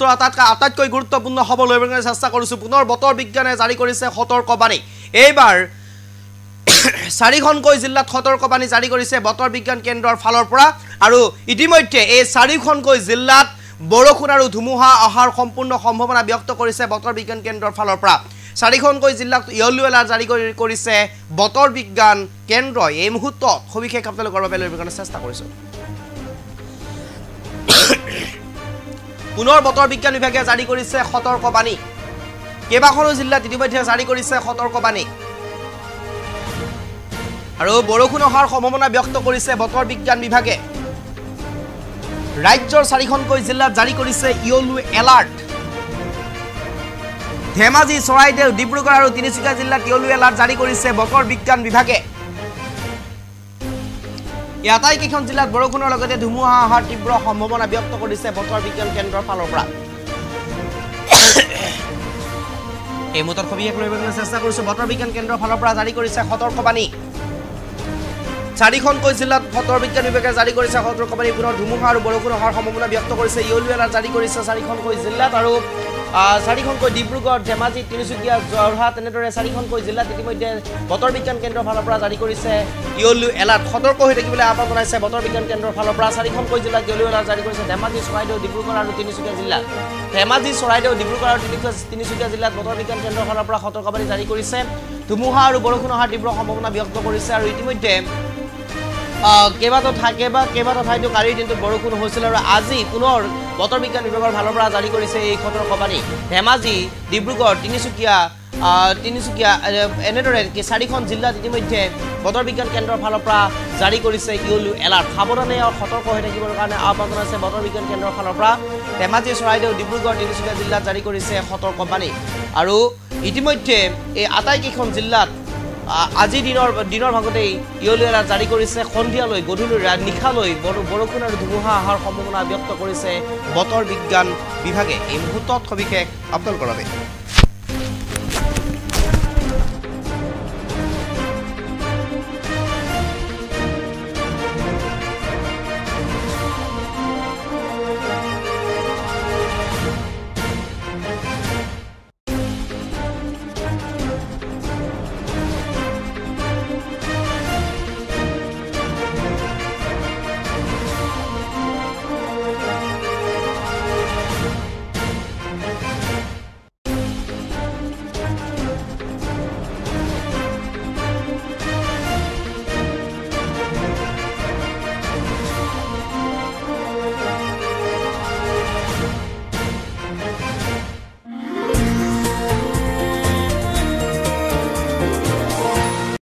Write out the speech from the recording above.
মুহূৰ্তৰ আটাইতকৈ গুৰুত্বপূৰ্ণ খবৰ লৈ চেষ্টা কৰিছোঁ পুনৰ বতৰ বিজ্ঞানে জাৰি কৰিছে সতৰ্কবাণী এইবাৰ 4খনকৈ জিলাত সতৰ্কবাণী জাৰি কৰিছে বতৰ বিজ্ঞান কেন্দ্ৰৰ ফালৰ পৰা আৰু ইতিমধ্যে এই 4খনকৈ জিলাত বৰষুণ আৰু ধুমুহা অহাৰ সম্পূৰ্ণ সম্ভাৱনা ব্যক্ত কৰিছে বতৰ বিজ্ঞান কেন্দ্ৰৰ ফালৰ পৰা 4খনকৈ জিলাত ইয়েলো এলাৰ্ট জাৰি কৰিছে বতৰ বিজ্ঞান কেন্দ্ৰই এই মুহূৰ্তত সবিশেষ আপোনালোকৰ বাবে লৈ চেষ্টা কৰিছোঁ পুনৰ বতৰ বিজ্ঞান বিভাগে জাৰি কৰিছে সতৰ্কবাণী কেইবাখনো জিলাত ইতিমধ্যে জাৰি কৰিছে সতৰ্কবাণী আৰু বৰষুণ অহাৰ সম্ভাৱনা ব্যক্ত কৰিছে বতৰ বিজ্ঞান বিভাগে ৰাজ্যৰ 4খনকৈ জিলাত জাৰি কৰিছে ইয়েলো এলাৰ্ট ধেমাজি চৰাইদেউ ডিব্ৰুগড় আৰু তিনিচুকীয়া জিলাত ইয়েলো এলাৰ্ট জাৰি কৰিছে বতৰ বিজ্ঞান বিভাগে আটাইকেইখন জিলাত বৰষুণৰ লগতে ধুমুহা অহাৰ তীব্ৰ সম্ভাৱনা ব্যক্ত কৰিছে বতৰ বিজ্ঞান কেন্দ্ৰৰ ফালৰ পৰা এই মুহূৰ্তত সবিশেষ লৈ চেষ্টা কৰিছোঁ বতৰ বিজ্ঞান কেন্দ্ৰৰ ফালৰ পৰা জাৰি কৰিছে সতৰ্কবাণী 4খনকৈ জিলাত বতৰ বিজ্ঞান বিভাগে জাৰি কৰিছে সতৰ্কবাণী পুনৰ ধুমুহা আৰু বৰষুণ অহাৰ সম্ভাৱনা ব্যক্ত কৰিছে ইয়েলো এলাৰ্ট জাৰি কৰিছে 4খনকৈ জিলাত আৰু 4খনকৈ ডিব্ৰুগড় ধেমাজি তিনিচুকীয়া যোৰহাট তেনেদৰে 4খনকৈ জিলাত ইতিমধ্যে বতৰ বিজ্ঞান কেন্দ্ৰৰ ফালৰ পৰা জাৰি কৰিছে ইয়েলো এলাৰ্ট সতৰ্ক হৈ থাকিবলৈ আহ্বান জনাইছে বতৰ বিজ্ঞান কেন্দ্ৰৰ ফালৰ পৰা 4খনকৈ জিলাত ইয়েলো এলাৰ্ট জাৰি কৰিছে ধেমাজি চৰাইদেউ ডিব্ৰুগড় আৰু তিনিচুকীয়া জিলাত ধেমাজি চৰাইদেউ ডিব্ৰুগড় আৰু তিনিচুকীয়া জিলাত বতৰ বিজ্ঞান কেন্দ্ৰৰ ফালৰ পৰা সতৰ্কবাণী জাৰি কৰিছে ধুমুহা আৰু বৰষুণ অহাৰ তীব্ৰ সম্ভাৱনা ব্যক্ত কৰিছে আৰু ইতিমধ্যে কেইবাটাও ঠাইতো কালিৰ দিনটোত বৰষুণ হৈছিল আৰু আজি পুনৰ বতৰ বিজ্ঞান বিভাগৰ ফালৰ পৰা জাৰি কৰিছে এই সতৰ্কবাণী ধেমাজি ডিব্ৰুগড় তিনিচুকীয়া এনেদৰে 4খন জিলাত ইতিমধ্যে বতৰ বিজ্ঞান কেন্দ্ৰৰ ফালৰ পৰা জাৰি কৰিছে ইয়েলো এলাৰ্ট সাৱধানে আৰু সতৰ্ক হৈ থাকিবৰ কাৰণে আহ্বান জনাইছে বতৰ বিজ্ঞান কেন্দ্ৰৰ ফালৰ পৰা ধেমাজি চৰাইদেউ ডিব্ৰুগড় তিনিচুকীয়া জিলাত জাৰি কৰিছে সতৰ্কবাণী আৰু ইতিমধ্যে এই আটাইকেইখন জিলাত আজি দিনৰ ভাগতেই ইয়েলো এলাৰ্ট জাৰি কৰিছে সন্ধিয়ালৈ গধূলি নিশালৈ বৰষুণ আৰু ধুমুহা অহাৰ সম্ভাৱনা ব্যক্ত কৰিছে বতৰ বিজ্ঞান বিভাগে এই মুহূৰ্তত সবিশেষ আপোনালোকৰ বাবে